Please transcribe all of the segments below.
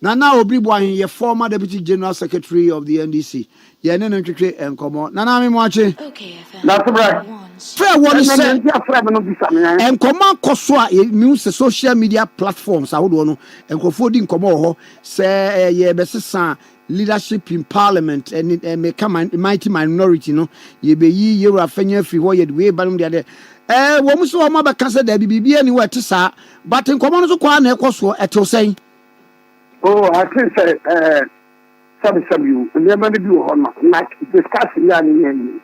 Nana Obi-Wan, your former Deputy General Secretary of the NDC. Yeah, no, and come Nana, I'm watching. That's right. Fair one is and come on, Koswa, news social media platforms. I would want and Kofodin Komo, say, yeah, Bessa leadership in parliament and make a mighty minority, no, ye be ye, you're a fenya free way, way, but the other. Woman so my back cancer, there be anywhere to say, but in common to Kwan, Koswa, at your saying. Oh, I think you never do like discussing that in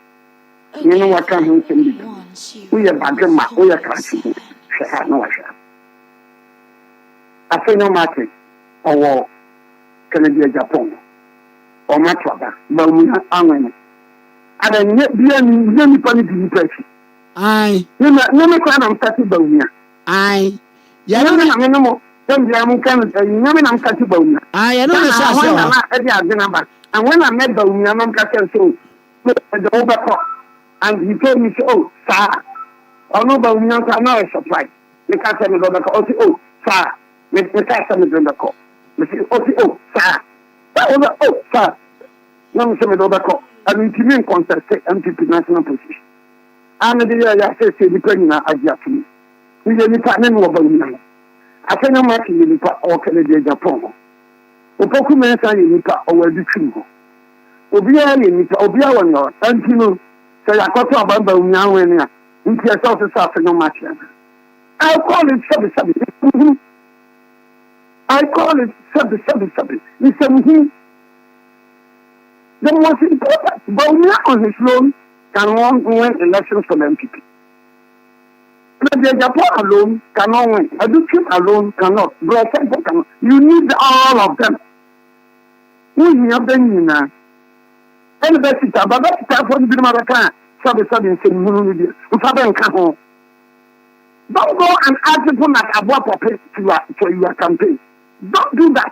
you know what kind of thing we are Bajama, we are classing. She had no share. I say no matter or Canada, Japan or Matraba, but we are angry. And then be any funny depression. Aye, no me crown on Saturday. Aye, yeah, no more. Then the American, I'm catching bone. I know the and when I met the I'm catching so the overclock, and he told me, oh, sir, or no, but we are not a surprise. The catcher is on the call, oh, sir, Mr. Catcher is on the call. Oh, sir, that was oh, sir. No, Mr. Overclock, and we can contest MPP national position. And the year I say, depending on Adia, we are the partner of the I say no matter you or Canada, Japan. Opoku mensa you nipa or the true. Obia ni nipa obia wonyo antino say akoto abamba unya wenia nti yourself is after no matter. I call it sabi. I call it sabi. It's the most important. But on his loan can win elections for the MPP. The Japan alone cannot win. Education alone cannot. Cannot. You need all of them. We have them now. And that's it. But that's it for the American. Sabi say don't go and ask people like about to your campaign. Don't do that.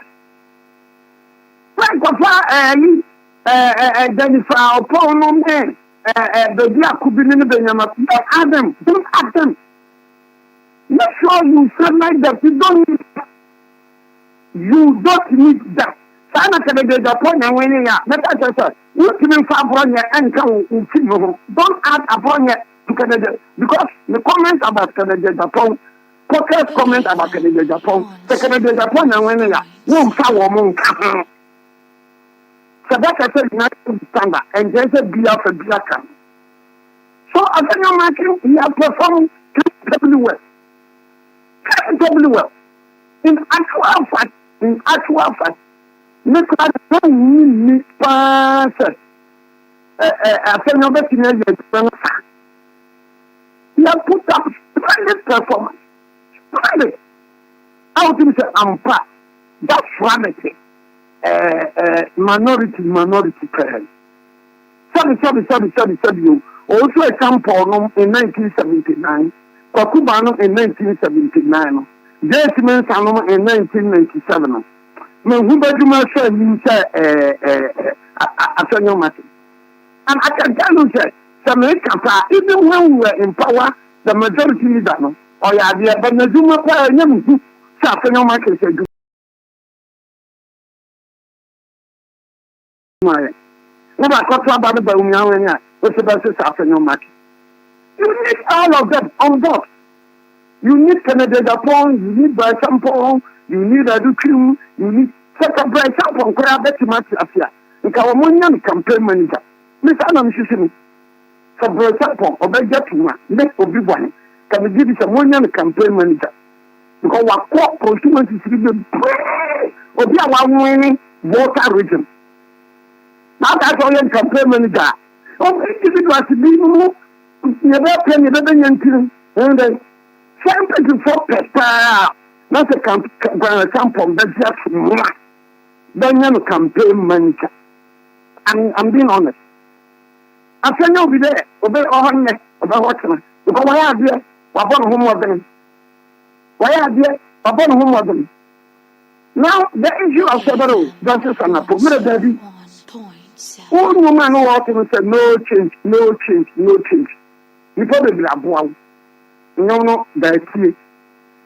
Jennifer Opono men. The dear could be in the Benyama. Ask them. Don't ask them. Make sure you feel like that. You don't need that. Sana Canada, Japan, and when you are, you can find and come in film. Don't add upon it to Canada because the comments about Canada, Japan, focus comments about Canada, Japan, the Canada, Japan, and when you are, won't follow moon. So that's a national standard, and there's a beer for beer camp. So, as a young man, he has performed everywhere. Terribly well. In actual fact, Nicola don't need passes. I say no better than he has put up splendid performance. Splendid. I would say Ampa. That's reality. Minority parents. Sorry. Also a camp in 1979. Kwakubano in 1979, Jasmine Salom in 1997. Who said you say a matter. And I can tell you that some even when we were in power, the majority leader, or yeah, the Benazuma player, Yamu, Safano Market said, never got about the Baumia, what's the best Safano Market. You need all of them on board. You need Canada, Japan, you need Bryson, you need Adukim, you need such a Bryson from Crabbetti Matia. The Kawamonian campaign manager. Miss Anna Mississippi. For Bryson, or Bejatima, make Obi-Wan, can we give you some one campaign manager? Because what court constituency is the Obi winning water region. Now that's all your campaign manager. Oh, individuals to be more. Never penny, never young and then 74 not a campaign, but just more. Then you campaign manager. I'm being honest. I say no, be there, obey all about what's because why are there? Upon whom of them? Why are there? Upon whom of them? Now, the issue of several justice and a prominent baby. All woman who often said no change. You probably have one. No, that's it.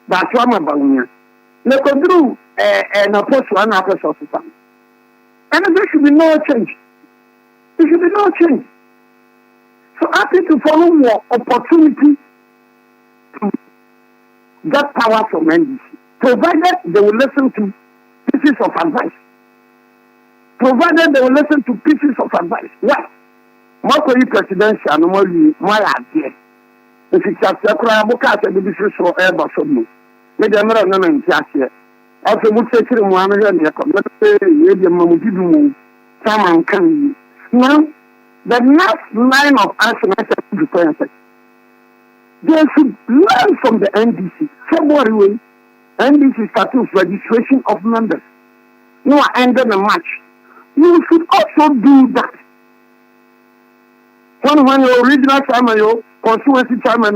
That's what I'm about. Let go through and a post one after system. And there should be no change. There should be no change. So I think to follow more opportunity to get power from NDC, provided they will listen to pieces of advice. Provided they will listen to pieces of advice. What? More presidential, no more idea. If it's a crowd, book out the business for ever from me. Let them run on here. Also, would say to Mohammed and Yakum, Saman can. Now, the next line of action I said to the they should learn from the NDC. February, NDC starting with registration of members. No, ended the match. You should also do that. When your original chairman, constituency chairman,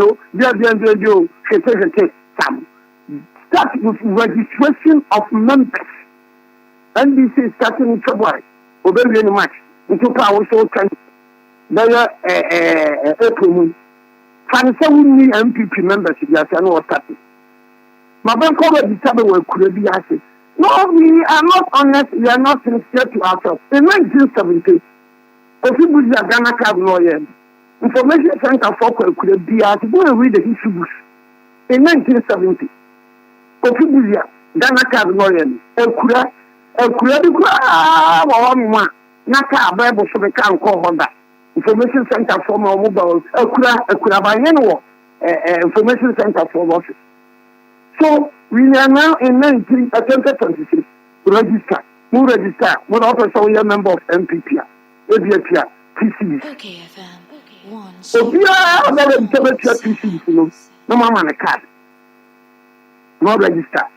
start with registration of members. NDC is starting in February. Obey any match. Into power so can April. Fancy we MPP members if you are not starting. My bank already started with Kurebi Asi. No, we are not honest, we are not sincere to ourselves. In 1970, Ofibuzi Ghana card lawyer, Information Center for Kurebi Asi, go and read the history books. In 1970, Ofibuzi Ghana card lawyer, Kurebi Naka Bible so we can call on that. Information Center for mobile, Information Center for office. So we are now in 2026 register. Who register? What officer we are member of MPP, ABPA, PCB. Okay, FM. So we are not registered PCB, no mama a card. No register.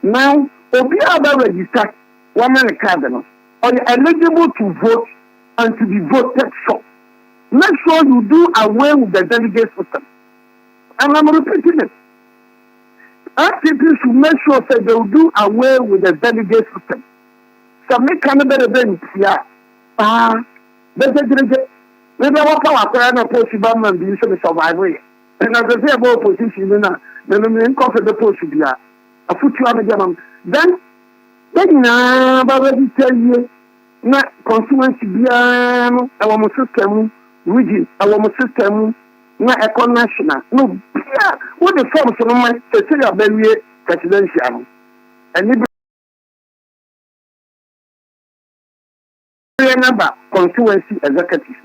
Now, we are not registered one man a card. Are you eligible to vote and to be voted for? Make sure you do away with the delegate system. And I'm repeating it. People should make sure that they will do away with the delegate system. So make another event here. Maybe I want to acquire a possible man being survival. And as I say about position, then the cost of the post should be a foot to other German. Then now, but let me tell you, na constituency bia no our system region our system na eco national no bia what the form so no man say abawie presidential and the number constituency executive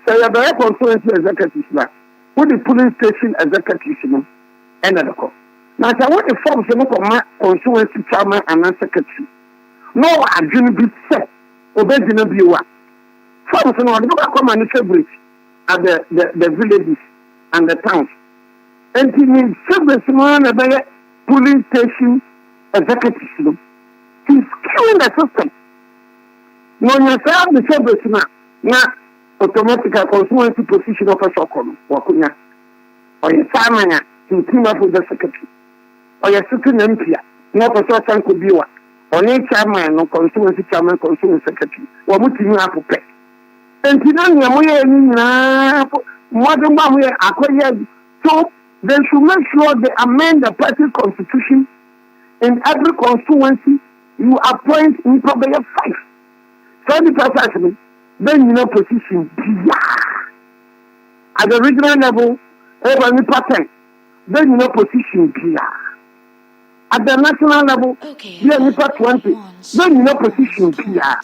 so you have constituency executive na what the police station executive no and the call now so what the form so no constituency chairman and secretary no adwene bi set obedina biwa forms no dey come and celebrate at the villages and the towns and the service man na police station executive no he's killing the system no you say the service na automatic constituency position officer kono wakunya oye samanya to team up with the secretary oye sitting MP no person san ko biwa only chairman no constituency chairman constituency secretary wa mutimi apope entina nya moye ni na modern ba moye akoye so they should make sure they amend the party constitution in every constituency you appoint in probably 5 so the person then you know position at the regional level over the pattern then you know position at the national level, we are number 20. Then you know position here.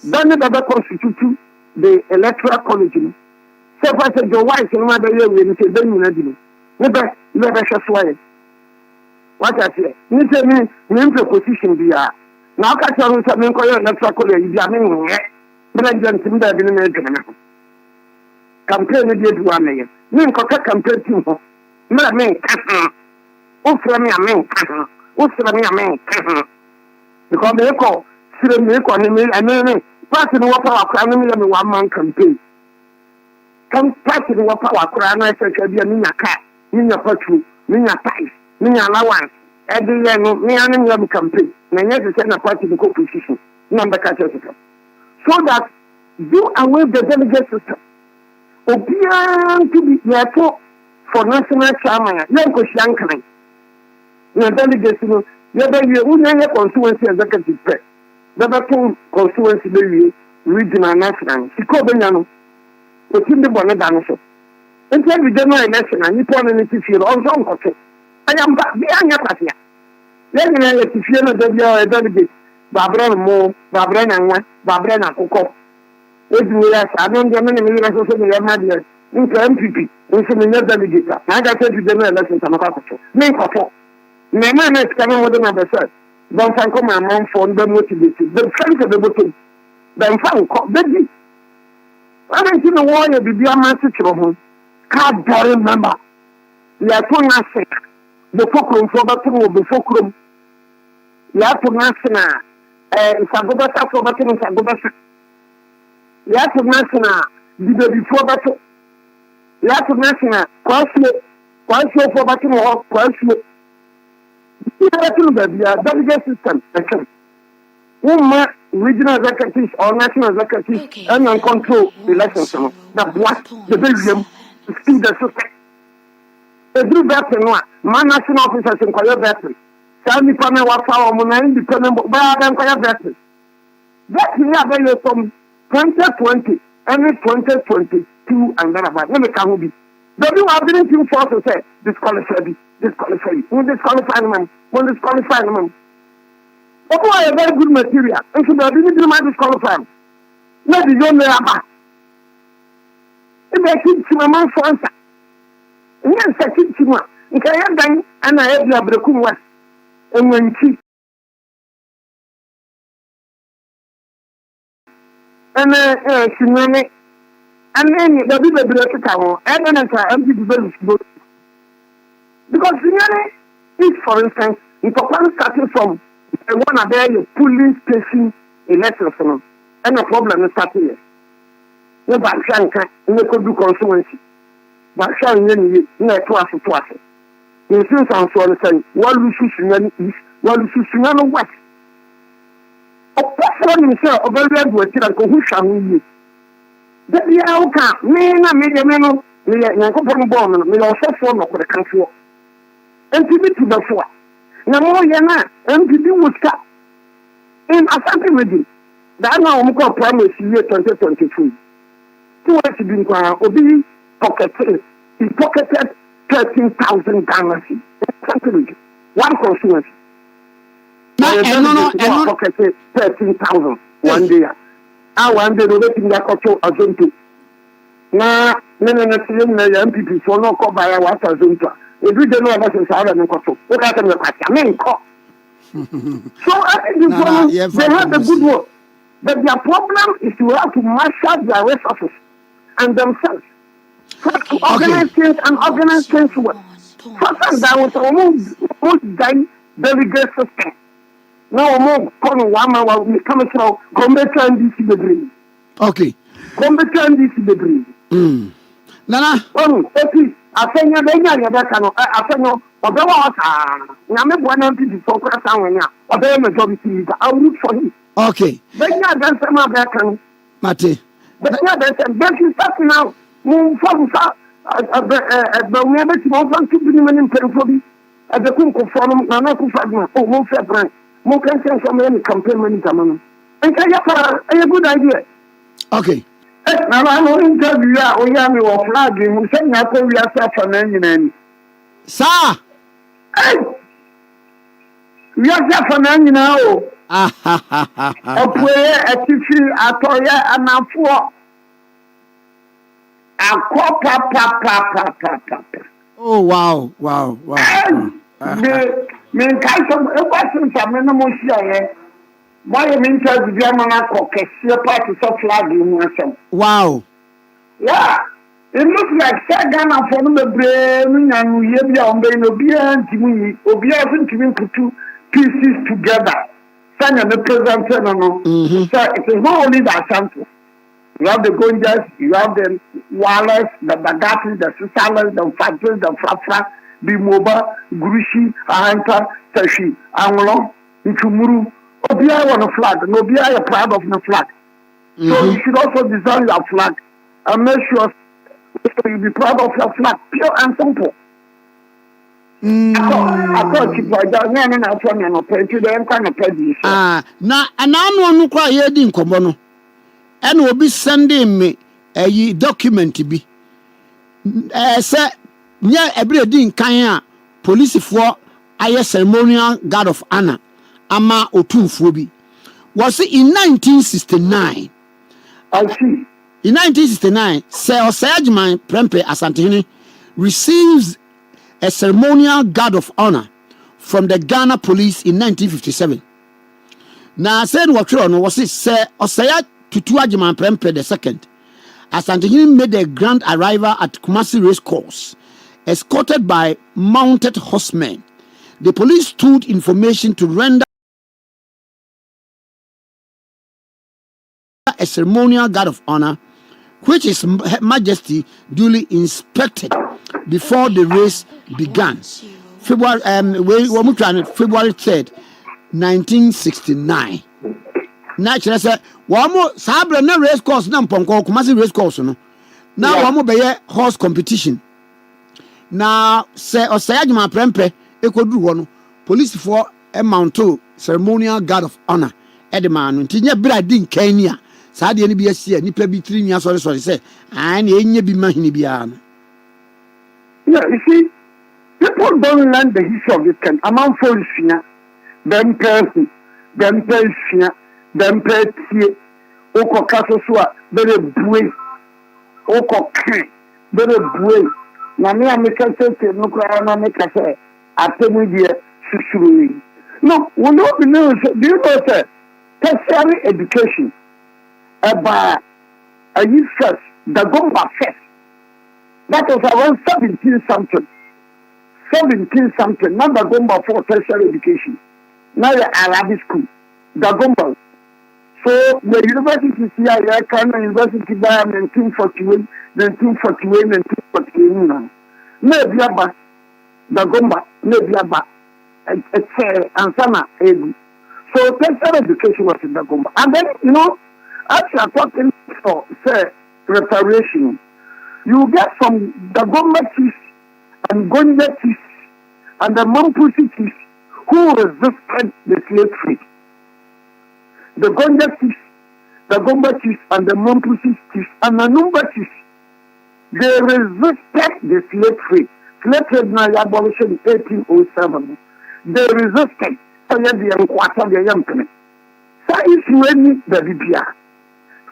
Then the constitute the electoral college. So if I say your wife in my day, we say then you know. Never just why. What I say? You say me position here. Now I tell you something called electoral college. You are meaning but I don't think that in a campaign did one again. Me campaign team. Me Uframi amen. Because they call party no power crown me one man campaign. Come party no power crown I say be a car, ninya petrol, ninya ties, ninya allowance. Every year no me an campaign. Na yet to send a party to position. Number system. So that do away the delegate system. Obian to be therefore for national chairman, Yanko Shankan. Na delegates no Yebe unya constituency executive pe. Bebe constituency be regional national. Siko benya no. Otim de bone da no so. Enti every general election and nipo no ti fie on so nkoto. Ayamba bi anya kwasia. Ye nyina ye ti fie no da bia e delegate. Babra mo, babra na nwa, babra na akụkọ. Edu ya sa no nje me ne me so so me ya ma de. Nka MPP, nso me nya delegate. Na ga say general election tamaka kwato. Me nkoto. Me ma na ska no mo de na be say. Don fan ko ma man fo ndo motivate. The friends of the bottom. Then fan ko beji. I don't see no warrior be a man to ho. Can't remember. You are too nasty. The fulcrum for battle will be fulcrum. You are too nasty now. If I go back for battle, if I go back. You are too nasty now. The before battle. You are too nasty now. Question for battle or question. You are too baby. Delegate system. Woman, regional executives or national executives and control elections. That's what the Belgium speed the system. A group veteran, my national officers in Korea veteran. Sami Pana Wafa or Mona independent, but I am Korea veteran. That we are very from 2020 and 2022 and then about. Let me come with you. The new ability force to say disqualify you. Who disqualify them? Who disqualify them? Opo a very good material. And so they didn't do my disqualify. Let the young man back. If they keep to my sponsor. And then say keep to one. If I am done and I have the Abrekum West. And when she and Sinane and then the people break it out. And then I am the very because Sinane is, for instance, if a plan starting from one of their police station election, and the problem is starting here. No Bakshanka, no could do consulency. Bakshan, no twice. In since I'm so saying, one Lucian East, one Lucian West. A person himself, a very good who shall we? The Yauka, Mena, Mediameno, Yankopon Born, may also form of the country. And to be to the floor. Now, Yana, MPP will start. In Asante Region, that now I'm going to promise year 2023. 2 years been Obi pocketed, he pocketed 13,000 Ghana in Asante Region. One constituency. No, pocketed 13,000 one day. I one day, the waiting that got to Azuntu. Now, MPP for no call by our Azuntu. If we don't know about the South and Koto, what happened with my main call? So I think they have the good work. But their problem is to have to marshal their resources and themselves. So to organize things and organize things well. Sometimes there was almost dying delegate system. Now more calling 1 hour we come to combat and DC degree. Okay. Combat and DC degree. Nana. Okay. Afenya benya yabeka no afenyo obewa ota nyame bwana mpi for class anwenya obewa majority leader I will look for him. Okay. Benya dan sama beka no Mate. Benya dan beki start now mun form sa ba we be ti mon fan to bi menim perfobi ade kun ko form na na ku fadma o mon fe brand mon kan sen so me campaign mani tamano enka ya para a good idea. Okay. Now I'm on interview. Oh, yeah, me was flagging. We said, "Now we are suffering." Sir, we are suffering now. Opwe atifi atoya anafo. Akwa. Oh wow. Me kai so e question sa me no mo share. Why you mean to be a man of party of flag in myself? Wow. Yeah. It looks like Sagana from the brain and we have your brain obedient to me, obedient to me put two pieces together. Sang and the president. So it is not only that sample. You have the Gonjas, you have the Wallace, the Bagati, the Sisalas, the Fatis, the Frafra, the Moba, Grushi, Ahanta, Tashi, Anglo, Ichumuru. Obia on a flag, and Obia are proud of the flag. So you should also design your flag and make sure you be proud of your flag, pure and simple. I thought you were down there and I told me no pay to them kind of pay. Na anano no kwa ye di nkomo no. And will be sending me a document be. Sir, near every day in Kenya, police for a ceremonial guard of honor, ama otunfobi. Was it in 1969? I see. In 1969, Sir Osajman Prempeh Asantehene receives a ceremonial guard of honor from the Ghana police in 1957. Now, I said what was it, Sir Osaya Tutu Agyeman Prempeh II. Asantehene made a grand arrival at Kumasi Race Course, escorted by mounted horsemen. The police stood information to render a ceremonial guard of honor, which His Majesty duly inspected before the race began. February 3rd, 1969. Naturally, sir, wamo sabre na race course na mponko Kumasi race course no. Na wamo beye horse competition. Na se Osayagyeman Prempeh ekoduru ho no, police for a mounto ceremonial guard of honor. Edema no ntinya bra din Kenya. Sa de ni bi asia nipa bi tiri nya sorry say an enye bi mahini bia no. Yeah, you see, people don't learn the history of this country. Among folks, them person, them person. Them petty, Oko Casosua, very brave, Oko Can, very brave. Namia make a say, no crown, make a say, I tell you, dear, Susuri. No, we don't know, do you know, sir? Tertiary education about a youth first, the Gomba first. That was around 17 something. 17 something, not the Gomba for tertiary education. Now the Arabic school, the Gomba. So the university here, Ghana University by 1941, 1948. Maybe about the Gomba, maybe about a chair and Sana Egu. So tertiary education was in the Gomba. And then, you know, as you are talking for, say, reparation, you get from the Gomba chiefs and Gonda chiefs and the Mampusi chiefs who resisted the slave trade. The Gonda chiefs, the Gomba chiefs, and the Mampusi chiefs, and the Numba chiefs, they resisted the slave trade. Slave trade now abolished in 1807. They resisted. So you have the quarter the young people. So if you any the BPR,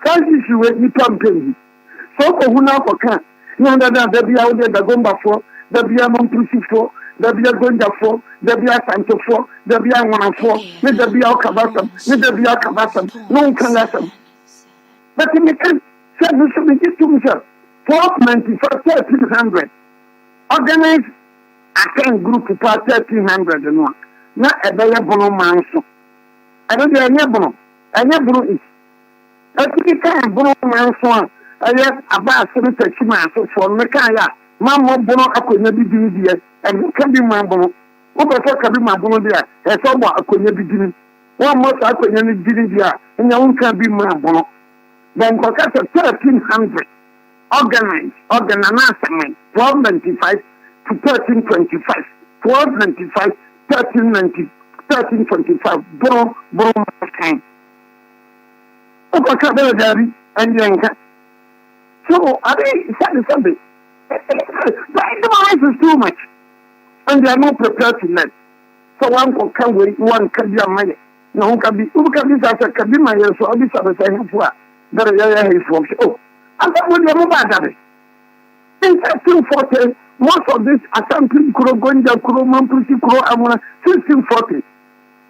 so if you any campaign, so who now can no that the BPR the Gomba for, the BPR Mampusi for. The be a Gonda for, the be a Santo for, the be a one for, the be a Kabasam, the be a Kabasam, no one can listen. But in the end, said we should be just to himself. 1300. Organize a 10 group to part 1300 and one. Not a better bono manso. I don't know any bono. I never is. I think it can bono manso. I have about 70 chimas for Mekaya. Mamma bono akonya bidini die and can be mambo. Oba so can be mambo dia. E so bo akonya bidini. One more akonya ni bidini dia. And you can be mambo. Then for 1300 organized 1295 to 1325. 1295 1390 1325 bono time. Oba so be dari and yanka. So I said something. The advice is too much, and they are not prepared to learn. So one can wait, one can be a man. No one can be, who can be such a can be my so I'll be such a saying for that. Is from oh, and that would be a bad. In 1640, most of this assembly Kuro Gonda, Kuro Mampusi, Kuro Amuna, 1640.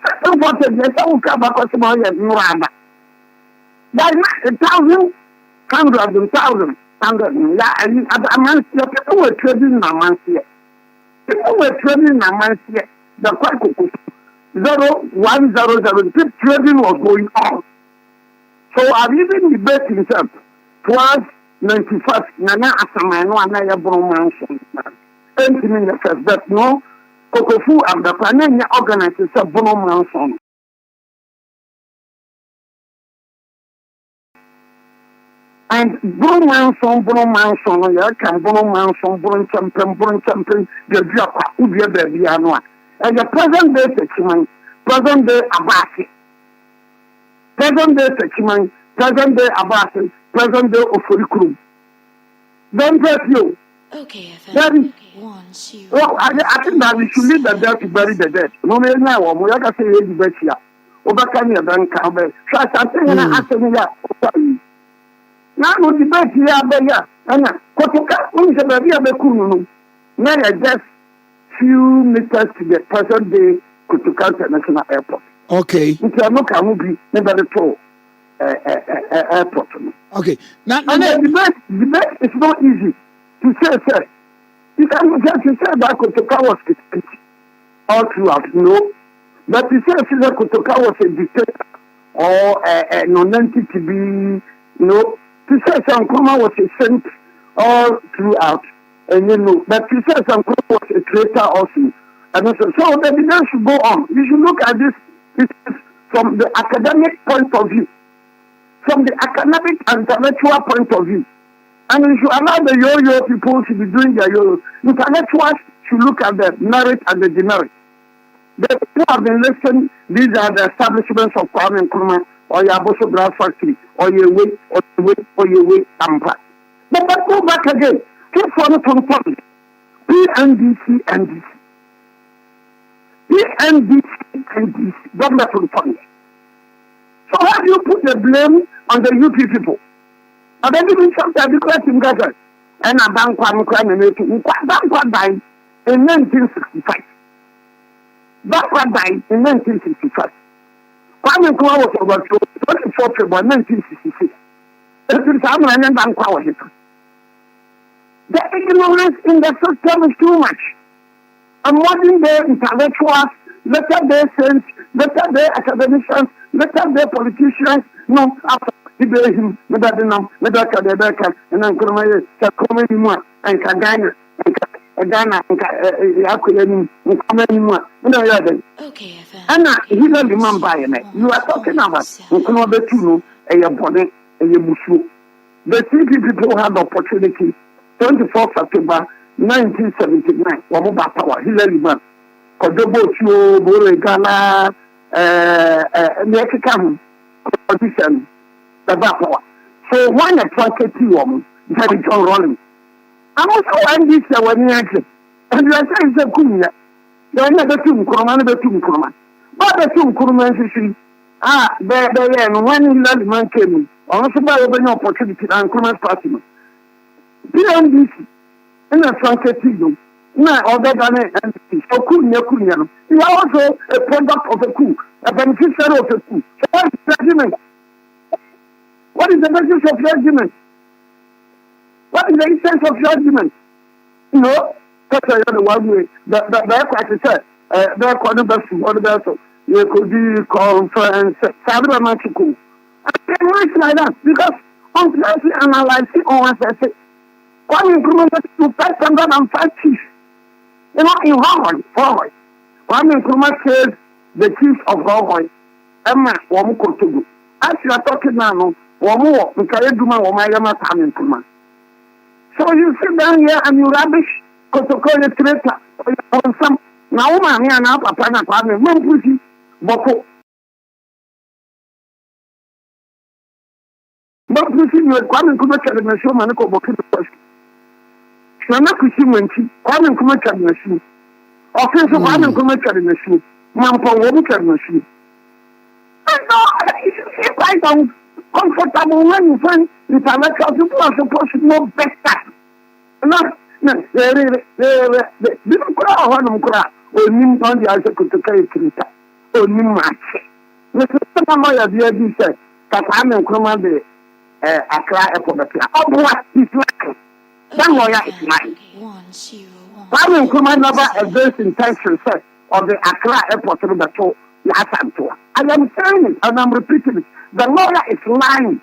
1640, yes, I will come back to my Rwanda. By 1,000, hundreds and thousands. And people were trading in Amansia. People were trading in Amansia. The Kwaku 0100. Trading was going on. So I've even debated himself. 1295. Nana Asamano and I Bromanson. Anything in the first, but no, Kokofu and the Panania organizes a Bromanson. And Bruno Manson, you can Bruno Manson, Bruno Champion, the Japa, Ubia Baby Anoa. And the present day section, present day Abasi, present day section, present day Abasi, present day Ofurikuru. Don't press you. Okay, That is, well, I think that we should leave the dead to bury the dead. No, no, no, we have to say, you bet here. Overcome your bank cover. Try something and I say, yeah. Now, we debate here, but yeah, and Kotoka, when you say, yeah, Bekunu, now just few meters to the present day Kotoka International Airport. Okay. If you look at movie, never the tour airport. Okay. Now, the debate is not easy to say, sir. You can just say that Kotoka was all throughout, no. But you say Kotoka was a dictator or a non-entity to be, no. To say Sankoma was a saint all throughout, and you know, but to say Sankoma was a traitor also. And so the debate should go on. You should look at this from the academic point of view, from the academic and intellectual point of view. And you should allow the yo-yo people to be doing their yo-yo. Intellectuals should look at the merit and the demerit. The people have been listening, these are the establishments of Kwame Nkrumah, or your Boso Glass Factory, or your way, Tampa. But let's go back again. Keep for the public. PNDC, government for the. So how do you put the blame on the UP people? I don't even sometimes because in Gaza, and a bank died in 1965. Bank died in 1965. Kwame Nkrumah was overthrown 24 February 1966. The ignorance in the system is too much. A modern day intellectuals, later day saints, later day academicians, later day politicians, no, after Ibrahim, Medadinam, Medaka, and Nkrumah, Sakomani, and Kagana, and Ghana, and Yakuyan, and Kamani, and Okay, Anna, he's a man by you are talking about Nkrumah Betuno, and your body, and your Mushu. The three people had the opportunity 24 September 1979, Wamuba Power, Hillary Man, Kodobo Chio, Bore Ghana, Mexican position, the power. So, one a 22 woman, John Rolling. I'm also one this one year, and you are saying the Kunya. You are never two Nkrumah, but the two Nkrumah, there, and when Hillary Man came, also by an opportunity and Nkrumah's party. PNDC, in a Franketino, now other than an entity, so Kunya. You are also a product of a coup, a beneficiary of a coup. So what is the argument? What is the basis of your argument? What is the essence of your argument? No, that's the one way. The aircraft said, they're quite the best, what the best. You could do conference, Sabra Machiku. I can't write like that because on closely analyzing on what Kwame Nkrumah to 505 chiefs. You know, in Hawaii. Kwame Nkrumah says the chief of Hawaii, Emma Wamukotogu. As you are talking now, Wamu, Nkayeduma, Wamayama, Kwame Nkrumah. So you sit down here and you rubbish, Kotoko, traitor, or some. Now, woman, here now, Papa, Kwame, Mampusi, Boko. Mampusi, Kwame Nkrumah, the show, Manako, Boko. Nana Kusimanchi, Kwame Nkrumah carried machine. Offensive Kwame Nkrumah carried machine. Mampo Wobu carried machine. It's quite uncomfortable when you find intellectual people are supposed to know better. Didn't cry on them cry. Or Nim on the answer to carry Krita. Or Nim Match. Mr. Samaya, the idea said, Kwame Nkrumah, the Accra Airport. Oh, what is like? That lawyer is mine. Kwame Nkrumah never advanced in tension of the Accra Airport to the tour last time tour. I am saying it and I'm repeating it. The lawyer is lying.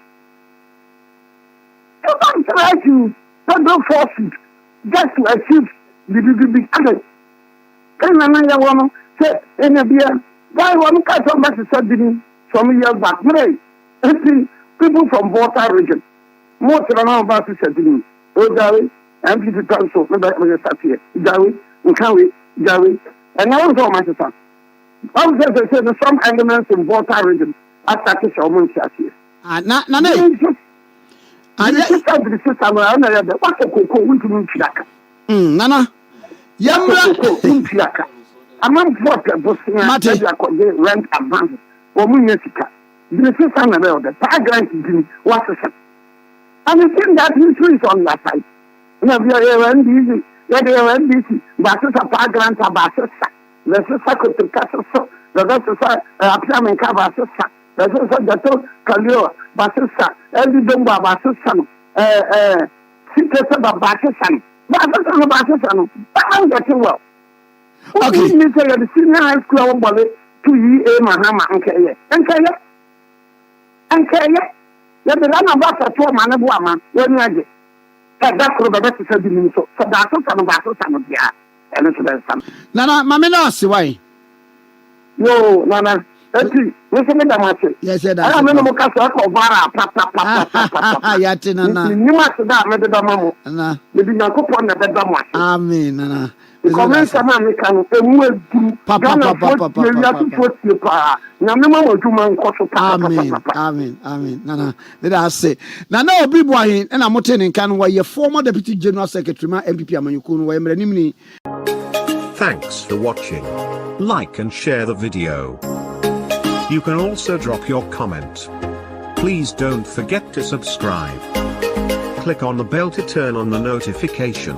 You don't try to do forces just to achieve the big other. Can I want to say in a beer? Why one catch somebody said from years back? See people from Volta region. most of our bosses said to me, oh, Jerry, MPP Council, maybe I'm going to start here. Jerry, Jerry, and now it's all my son. I was just saying some elements in Volta region. I started to show them here. No. I just said to the system, I know what's a cocoa winter Chilaka. Nana. Yamra, among what the rent advance or Munica. The system about the paragraph was a set. And the thing that history is on that side. No, we are easy. They are busy. But it's a paragraph about a sack. The second to Castle, the rest of Appian Cabasa, the rest of the Calio, Basissa, Ellie Dumba Basissan, Secret about Basissan, Basissan, Basissan, I'm getting well. Okay, you say the senior high school bullet 2 years, Mahama, and Kaya. And Kaya, let the run of us at 4 man of woman, when I get. That's what the best is doing so. So that's what I'm about to say. Nana, Mamma, see why? No, Nana. Listen to them. Yes, I am no castle of Vara, Papa. Yatina, you must have that, Madame Mamma. You did not go on the bedroom. Amen, Nana. The comments of American, Amen. Nana, let us say. Nana, Obi Boy, and I'm attending can where your former Deputy General Secretary, MPP Amanukun, where Mrenimini. Thanks for watching. Like and share the video. You can also drop your comment. Please don't forget to subscribe. Click on the bell to turn on the notification.